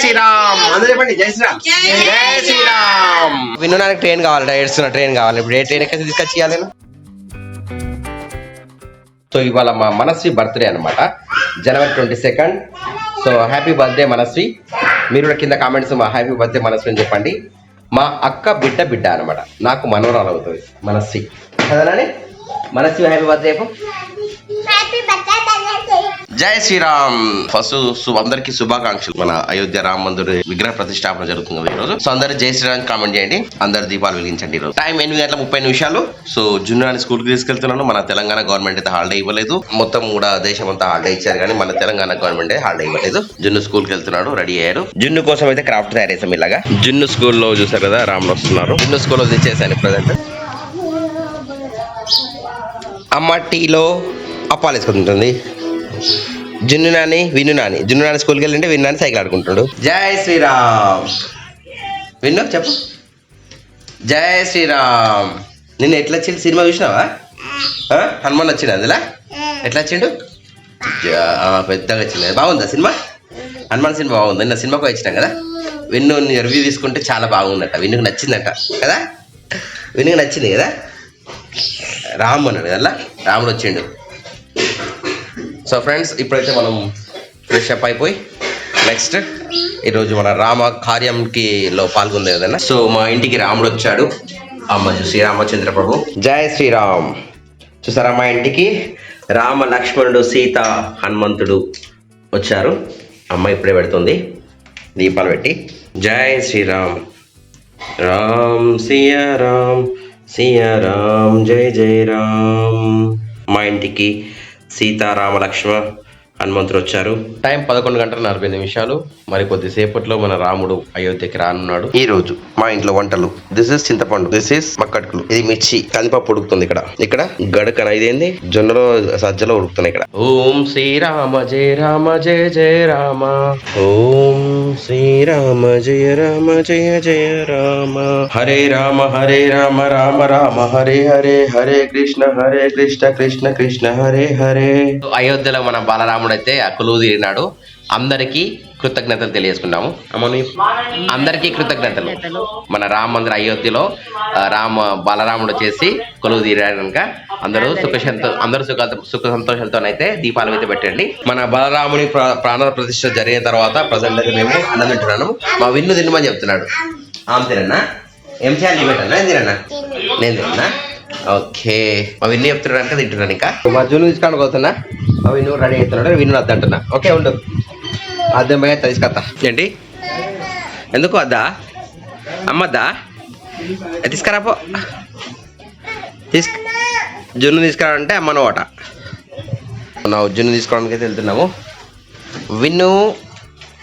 శ్రీరామ్ అందరూ చెప్పండి జై శ్రీరామ్ జై శ్రీరామ్. వినడానికి ట్రైన్ కావాలి, ఏడుస్తున్న ట్రైన్ కావాలి. ఇప్పుడు ఏ ట్రైన్ ఎక్కడ తీసుకొచ్చి ఇవ్వాలి నేను? సో ఇవాళ మా మనస్వి బర్త్డే అనమాట, January 22. సో హ్యాపీ బర్త్డే మనస్వి. మీరు కూడా కింద కామెంట్స్ మా హ్యాపీ బర్త్డే మనస్వి అని చెప్పండి. మా అక్క బిడ్డ అనమాట, నాకు మనవరాలు అవుతుంది మనస్వి కదనాని. మనస్వి హ్యాపీ బర్త్డే. జై శ్రీరామ్. ఫస్ట్ అందరికి శుభాకాంక్షలు. మన అయోధ్య రామ మందిర్ విగ్రహ ప్రతిష్టాపన జరుగుతుంది ఈ రోజు. సో అందరు జై శ్రీరామ్ కామెంట్ చేయండి, అందరు దీపాలు వెలిగించండి. ఈ రోజు టైం 8:30. సో జున్ను స్కూల్ కి తీసుకెళ్తున్నాను. మన తెలంగాణ గవర్నమెంట్ అయితే హాలిడే ఇవ్వలేదు, మొత్తం కూడా దేశం అంతా హాలిడే ఇచ్చారు, కానీ మన తెలంగాణ గవర్నమెంట్ హాలిడే ఇవ్వలేదు. జున్ను స్కూల్ కి వెళ్తున్నాడు, రెడీ అయ్యాడు. జున్ను కోసం అయితే క్రాఫ్ట్ తయారు చేసాం ఇలాగా. జున్ను స్కూల్లో చూసారు కదా రాములు వస్తున్నారు. జున్ను స్కూల్లో తెచ్చేసాను ప్రజెంట్. అమ్మ టీలో అప్పాలు వేసుకుంటుంది. జున్ను నాని స్కూల్కి వెళ్ళింటే విన్ను నాని సైకిల్ ఆడుకుంటాడు. జై శ్రీరామ్. విన్ను చెప్పు జై శ్రీరామ్. నిన్న ఎట్లా వచ్చింది సినిమా చూసినావా? హనుమాన్ వచ్చిండు అందులో. ఎట్లా వచ్చిండు? పెద్దగా వచ్చింది. బాగుందా సినిమా? హనుమాన్ సినిమా బాగుంది. నిన్న సినిమాకు వచ్చినాం కదా. విన్ను రివ్యూ తీసుకుంటే చాలా బాగుందట, విన్నుకు నచ్చిందట కదా. విన్నుకు నచ్చింది కదా. రాము అన్నాడు కదా, రాముడు వచ్చిండు. సో ఫ్రెండ్స్, ఇప్పుడైతే మనం ఫ్రెష్ అప్ అయిపోయి నెక్స్ట్ ఈరోజు మన రామ కార్యంకి పాల్గొంది కదన్నా. సో మా ఇంటికి రాముడు వచ్చాడు. అమ్మ శ్రీరామచంద్ర ప్రభు. జై శ్రీరామ్. చూసారా మా ఇంటికి రామ లక్ష్మణుడు సీత హనుమంతుడు వచ్చారు. అమ్మ ఇప్పుడే పెడుతుంది దీపాలు పెట్టి. జై శ్రీరామ్. రామ్ సియా రామ్ జై జై రామ్. మా ఇంటికి సీతారామ లక్ష్మణ హనుమంతుడు వచ్చారు. టైం 11:40. మరి కొద్దిసేపట్లో మన రాముడు అయోధ్యకి రానున్నాడు. ఈ రోజు మా ఇంట్లో వంటలు. దిస్ ఇస్ చింతపండు, దిస్ ఇస్ మక్కట్కులు, ఇది మిర్చి, కందిపప్పు ఉడుకుతుంది. ఇక్కడ గడకన ఇదేంది జొన్నలో సజ్జలో ఉడుకుతున్నాయి. ఇక్కడ ఓం శ్రీరామ జయ రామ జయ జయ రామ. ఓం శ్రీరామ జయ రామ జయ జయ రామ. హరే రామ రామ రామ హరే హరే. హరే కృష్ణ కృష్ణ కృష్ణ హరే హరే. అయోధ్యలో మన బాలరాముడు అయితే కొలువు తీరినాడు. అందరికీ కృతజ్ఞతలు తెలియజేసుకున్నాము. అందరికీ కృతజ్ఞతలు. మన రామ మందిర అయోధ్యలో బాలరాముడు చేసి కొలువు తీరాడు కనుక అందరూ సుఖ సంతోషాలతోనైతే దీపాలు అయితే పెట్టండి. మన బలరాముని ప్రాణ ప్రతిష్ఠ జరిగిన తర్వాత ప్రజెంట్ అయితే మేము అన్నం తింటున్నాను. మా విన్ను తినమని చెప్తున్నాడు. ఆమె తినన్నా ఏం చేయాలి పెట్టన్నా? ఏం తినన్నా? నేను తిన్నా. ఓకే, మా విన్ను చెప్తున్నాడు కనుక తింటున్నాను. ఇంకా మా జూను తీసుకోవడానికి పోతున్నా. మా విన్ను రెడీ అవుతున్నాడు. విన్ను వద్ద అంటున్నా. ఓకే ఉండు, అద్దె పోయి తీసుకొస్తా. ఏంటి ఎందుకు వద్దా? అమ్మద్దా? తీసుకురాపో. జున్ను తీసుకురావాలంటే అమ్మను ఓట. జున్ను తీసుకోవడానికి అయితే వెళ్తున్నాము. విన్ను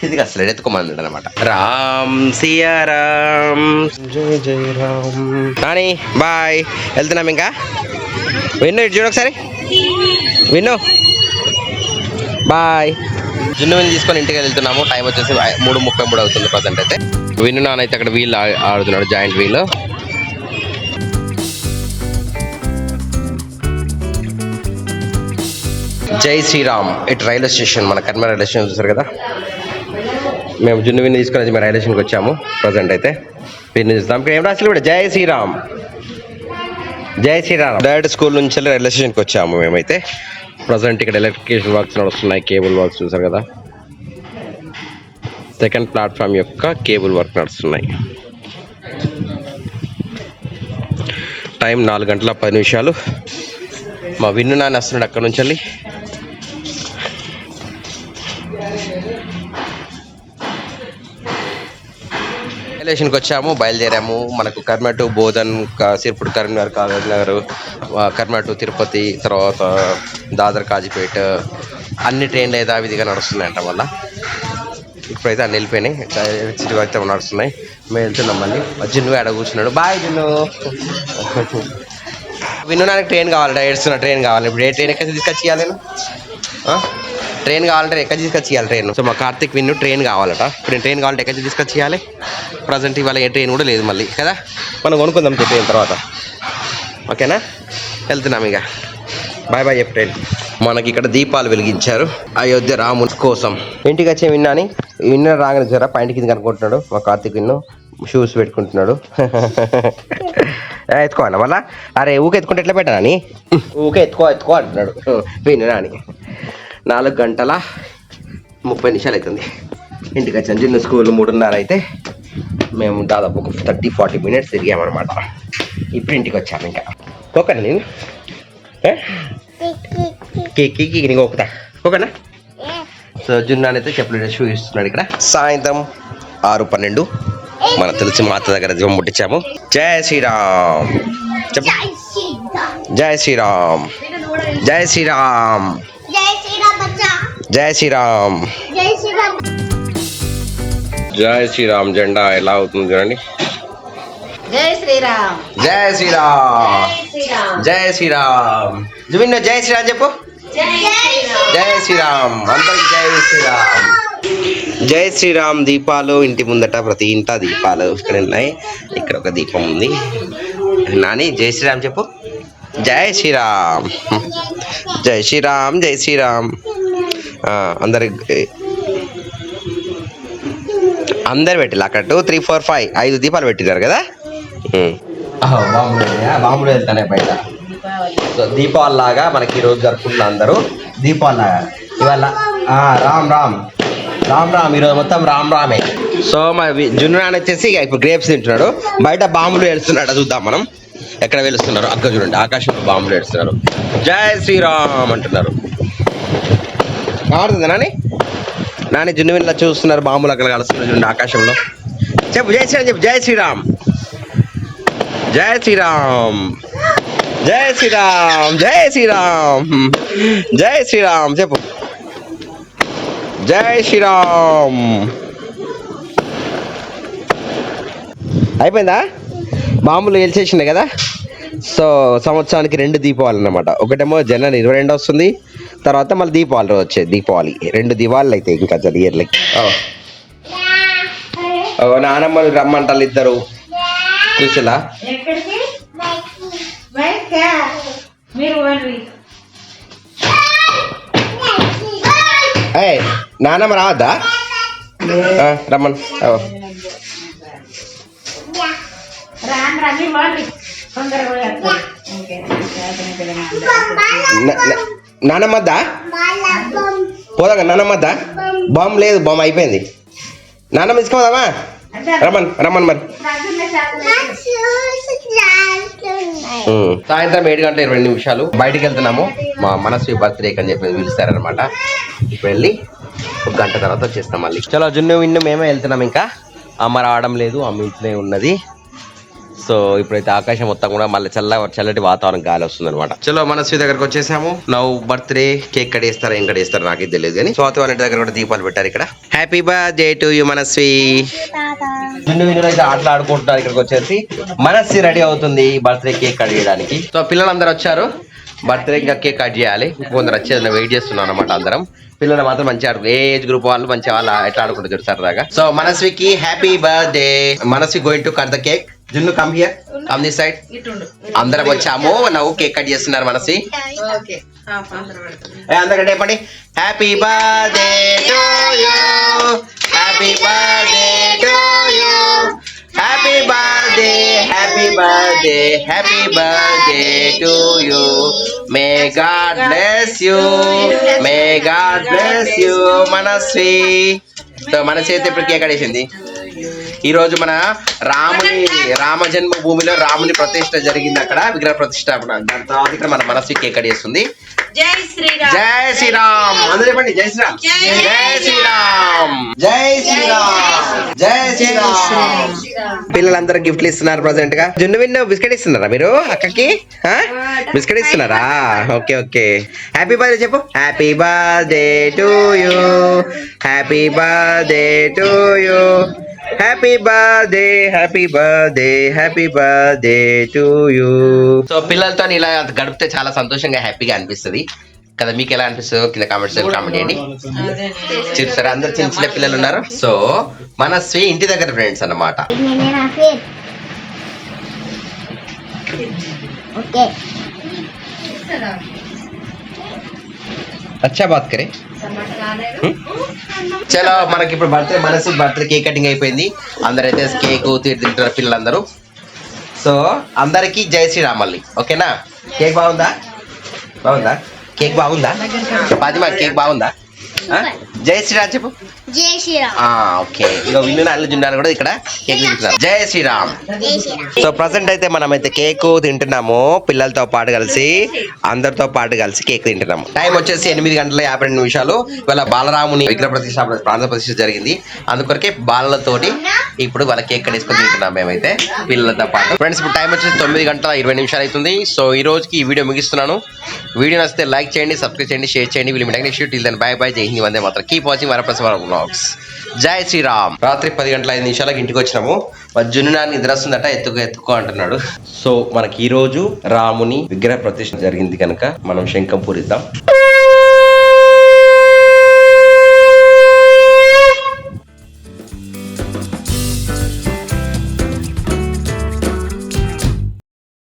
కిందికి అసలు ఎత్తుకోమన్నాడు అనమాట. రామ్ సియా రామ్ జయ జయ రామ్. నాని బాయ్, వెళ్తున్నాం. ఇంకా విన్ను ఇటు చూడు ఒకసారి. విన్ను బాయ్. జున్ను తీసుకొని ఇంటికి వెళ్తున్నాము. టైం వచ్చేసి 3:33 అవుతుంది ప్రజెంట్ అయితే. విన్ను నానైతే అక్కడ వీల్ ఆడుతున్నాడు, జాయింట్ వీల్. జై శ్రీరామ్. ఇటు రైల్వే స్టేషన్, మన కర్మ రైల్వే స్టేషన్ చూసారు కదా. మేము జున్ను విన్ను తీసుకొని మేము రైల్వే స్టేషన్కి వచ్చాము. ప్రజెంట్ అయితే విన్ను చూస్తాం. ఇక్కడ ఏం రాసి కూడా జై శ్రీరామ్ జై శ్రీరామ్. డైరెక్ట్ స్కూల్ నుంచి వెళ్ళి రైల్వే స్టేషన్కి వచ్చాము మేమైతే. ప్రజెంట్ ఇక్కడ ఎలక్ట్రికేషన్ వర్క్స్ నడుస్తున్నాయి, కేబుల్ వర్క్స్ చూసారు కదా. సెకండ్ ప్లాట్ఫామ్ యొక్క కేబుల్ వర్క్ నడుస్తున్నాయి. టైం 4:10. మా విన్ను నాన్న వస్తున్నాడు అక్కడ నుంచి వెళ్ళి. రైల్వేషన్కి వచ్చాము, బయలుదేరాము. మనకు కర్మ టు బోధన్, సిర్పూర్ కరీంనగర్, కాగజ్నగర్, కర్మ టు తిరుపతి, తర్వాత దాదర్ కాజీపేట, అన్ని ట్రైన్లు అయితే విధిగా నడుస్తున్నాయంట. వల్ల ఇప్పుడైతే అన్ని వెళ్ళిపోయినాయి, అయితే నడుస్తున్నాయి. మేము వెళ్తున్నాం. మళ్ళీ జున్ను ఆడ కూర్చున్నాడు. బాయ్ జున్ను. వినడానికి ట్రైన్ కావాలి, ఏడుస్తున్న ట్రైన్ కావాలి. ఇప్పుడు ఏ ట్రైన్ ఎక్కడ తీసుకొచ్చి ఇవ్వాలి? నేను ట్రైన్ కావాలంటే ఎక్కడ తీసుకొచ్చి ఇవ్వాలి ట్రైన్? సో మా కార్తిక్ విన్ను ట్రైన్ కావాలట. ఇప్పుడు నేను ట్రైన్ కావాలంటే ఎక్కడ తీసుకొచ్చి ఇవ్వాలి? ప్రజెంట్ ఇవాళ ఏ ట్రైన్ కూడా లేదు మళ్ళీ కదా. మనం కొనుక్కుందాం ట్రైన్ తర్వాత. ఓకేనా, వెళ్తున్నాం ఇక. Bye bye friend. మనకి ఇక్కడ దీపాలు వెలిగించారు అయోధ్య రాముని కోసం. ఇంటికి వచ్చే విన్నాని విన్న రాగానే జరా పైన కింద కనుక్కుంటున్నాడు మా కార్తీక్. విన్ను షూస్ పెట్టుకుంటున్నాడు. ఎత్తుకోవాలా మళ్ళా? అరే ఊకే ఎత్తుకుంటే ఎట్లా పెట్టానని ఊకే ఎత్తుకో అంటున్నాడు విన్నా అని. 4:30 అవుతుంది ఇంటికి వచ్చాను. చిన్న స్కూల్ 3:30 అయితే మేము దాదాపు ఒక 30-40 మినిట్స్ తిరిగామన్నమాట. ఇప్పుడు ఇంటికి వచ్చాము. ఇంకా ఓకేనా నేను కేక్ నీకు ఒప్పుతా ఓకేనా? సో జున్నాన్ అయితే చెప్పులు షూ ఇస్తున్నాడు. ఇక్కడ సాయంత్రం 6:12 మన తులసి మాత దగ్గర దీపం ముట్టించాము. జై శ్రీరామ్ చెప్పు. జై శ్రీరామ్, జై శ్రీరామ్, జై శ్రీరామ్, జై శ్రీరామ్. జెండా ఎలా అవుతుంది చూడండి. జై శ్రీరామ్, జై శ్రీరామ్, జై శ్రీరామ్. జువిన్న జై శ్రీరామ్ చెప్పు. జై శ్రీరామ్, అందరికి జై శ్రీరామ్. జై శ్రీరామ్. దీపాలు ఇంటి ముందట ప్రతి ఇంట దీపాలు ఇక్కడ ఉన్నాయి. ఇక్కడ ఒక దీపం ఉంది. నాని జై శ్రీరామ్ చెప్పు. జై శ్రీరామ్, జై శ్రీరామ్, జై శ్రీరామ్. అందరు పెట్టిల్లు అక్కడ 2, 3, 4, 5 5 దీపాలు పెట్టినారు కదా. బాంబులు వెళ్తానే బయట. సో దీపావళి లాగా మనకి ఈరోజు జరుపుకుంటున్నారు అందరూ. దీపావళి లాగా ఇవాళ రామ్ రామ్ రామ్ రామ్ ఈరోజు మొత్తం రామ్ రామే. సో మా జున్నునాన్న వచ్చేసి ఇప్పుడు గ్రేప్స్ తింటున్నాడు. బయట బాంబులు వేస్తున్నాడు చూద్దాం మనం ఎక్కడ వెలుస్తున్నారు. అక్క చూడండి ఆకాశంలో బాంబులు వేస్తున్నారు. జై శ్రీరామ్ అంటున్నారు. కావడుతుందా నాని జున్ను విన్న చూస్తున్నారు. బాంబులు అక్కడ కలుస్తున్నారు చూడండి ఆకాశంలో. చెప్పు జై శ్రీరామ్ చెప్పు. జై శ్రీరామ్, జై శ్రీరామ్, జై శ్రీరామ్, జై శ్రీరామ్, జై శ్రీరామ్ చెప్పు. జై శ్రీరామ్. అయిపోయిందా? బాంబులు గెలిచేసినాయి కదా. సో సంవత్సరానికి 2 దీపావళి అన్నమాట. ఒకటేమో జనవరి 22 వస్తుంది, తర్వాత మళ్ళీ దీపావళి రోజు వచ్చేది. దీపావళి 2 దీపావళి అయితే ఇంకా ఇయర్లకి. నానమ్మలు రమ్మంటారు ఇద్దరు చూసిలా. నానమ్మ రావద్దా? రమ్మన్ నానమ్మద్దా? పోదాగా నానమ్మద్దా? బాంబు లేదు, బాంబు అయిపోయింది. నానమ్మ తీసుకోదామా? రమ్మన్ రమ్మన్ మరి. సాయంత్రం 7:20 బయటికి వెళ్తున్నాము. మా మనస్వి బర్త్డేకి అని చెప్పి పిలుస్తారనమాట. ఇప్పుడు వెళ్ళి 1 గంట తర్వాత వచ్చేస్తాం మళ్ళీ. చలో జున్ను విన్ను మేమే వెళ్తున్నాం. ఇంకా అమ్మ రావడం లేదు, అమ్మ ఇంట్లోనే ఉన్నది. సో ఇప్పుడైతే ఆకాశం మొత్తం కూడా మళ్ళీ చల్లటి వాతావరణం గాలి వస్తుంది అనమాట. చలో మనస్వి దగ్గరకు వచ్చేసాము. నవ్వు బర్త్డే కేక్ కడేస్తారా ఏం కడేస్తారా నాకే తెలియదు కానీ స్వాతి వాళ్ళ దగ్గర కూడా దీపాలు పెట్టారు. ఇక్కడ హ్యాపీ బర్త్డే టు యూ మనస్వి. జున్ను విన్ను అయితే ఆటలు ఆడుకుంటున్నారు. ఇక్కడికి వచ్చేసి మనస్వి రెడీ అవుతుంది బర్త్డే కేక్ కట్ చేయడానికి. సో పిల్లలందరూ వచ్చారు. బర్త్డే ఇంకా కేక్ కట్ చేయాలి. కొందరు వచ్చేది వెయిట్ చేస్తున్నాం అనమాట. అందరం పిల్లలు మాత్రం మంచిగా ఆడుకు ఏ ఏజ్ గ్రూప్ వాళ్ళు మంచిగా వాళ్ళు ఎట్లా ఆడుకుంటారు సరదాగా. సో మనస్వికి happy birthday. Manasvi going to cut the cake. Junnu come here, come this side. అందరం వచ్చాము. నవ్వు కేక్ కట్ చేస్తున్నారు మనస్వి. అందరికంటే చెప్పండి happy birthday to you, happy birthday to you, happy birthday, happy birthday, happy birthday to you. May god bless you, may god bless you Manasvi. So Manasvi అయితే ఇప్పుడు cake కట్టేసింది. ఈ రోజు మన రామ జన్మభూమిలో రాముని ప్రతిష్ట జరిగింది. అక్కడ విగ్రహ ప్రతిష్టాపన. దాని తర్వాత ఇక్కడ మన మనస్వి కేక్ కట్ చేస్తుంది. జై శ్రీరామ్, జై శ్రీరామ్. అందరూ చెప్పండి జై శ్రీరామ్, జై శ్రీరామ్, జై శ్రీరామ్, జై శ్రీరామ్. పిల్లలందరూ గిఫ్ట్లు ఇస్తున్నారు ప్రజెంట్ గా. జున్ను విన్ను బిస్కెట్ ఇస్తున్నారా మీరు అక్కకి? బిస్కెట్ ఇస్తున్నారా? Okay okay. హ్యాపీ బర్త్డే చెప్పు. Happy birthday to you, happy birthday to you, happy birthday, happy birthday, happy birthday to you. So పిల్లలతో ఇలా గడిపితే చాలా సంతోషంగా హ్యాపీగా అనిపిస్తుంది కదా. మీకు ఎలా అనిపిస్తుందో కింద కామెంట్స్ కామెంట్ చేయండి. చూస్తారా అందరు చిన్న చిన్న పిల్లలు ఉన్నారు. సో మనస్వి ఇంటి దగ్గర ఫ్రెండ్స్ అన్నమాట. అచ్చా బాత్ కరే చలో మనకి ఇప్పుడు బర్త్డే మనసు బర్త్డే కేక్ కటింగ్ అయిపోయింది. అందరైతే కేక్ తింటున్నారు పిల్లలందరూ. సో అందరికి జై శ్రీరామ్ మళ్ళీ. ఓకేనా? కేక్ బాగుందా? కేక్ బాగుందా? ఫాతిమా కేక్ బాగుందా? జై శ్రీరామ్ చెప్పు. జై శ్రీరామ్. ఓకే, ఇక విన్ను అల్లు జున్నాను కూడా ఇక్కడ కేక్ తింటున్నారు. జై శ్రీరామ్. జై శ్రీరామ్. సో ప్రజెంట్ అయితే మనమైతే కేక్ తింటున్నాము పిల్లలతో పాటు కలిసి, అందరితో పాటు కలిసి కేక్ తింటున్నాము. టైం వచ్చేసి 8:52. ఇవాళ బాలరాముని విగ్రహ ప్రతిష్ట ప్రాంత ప్రతిష్ట జరిగింది. అందుకొరకే బాలలతోటి ఇప్పుడు వాళ్ళ కేక్ కట్టేసుకొని తింటున్నాం మేమైతే పిల్లలతో పాటు. ఫ్రెండ్స్ ఇప్పుడు టైం వచ్చేసి 9:20 అవుతుంది. సో ఈ రోజుకి ఈ వీడియో ముగిస్తున్నాను. వీడియో నచ్చితే లైక్ చేయండి, సబ్స్క్రైబ్ చేయండి, షేర్ చేయండి. వీళ్ళు next till then bye bye. జై హింద్, వందే మాత్రం. Keep watching Varaprasad vlogs. జై శ్రీరామ్. రాత్రి 10:05 ఇంటికి వచ్చినాము. జున్ను నిద్ర వస్తుందట, ఎత్తుకో అంటున్నాడు. సో మనకి ఈ రోజు రాముని విగ్రహ ప్రతిష్ఠ జరిగింది కనుక మనం శంఖం పూరిద్దాం.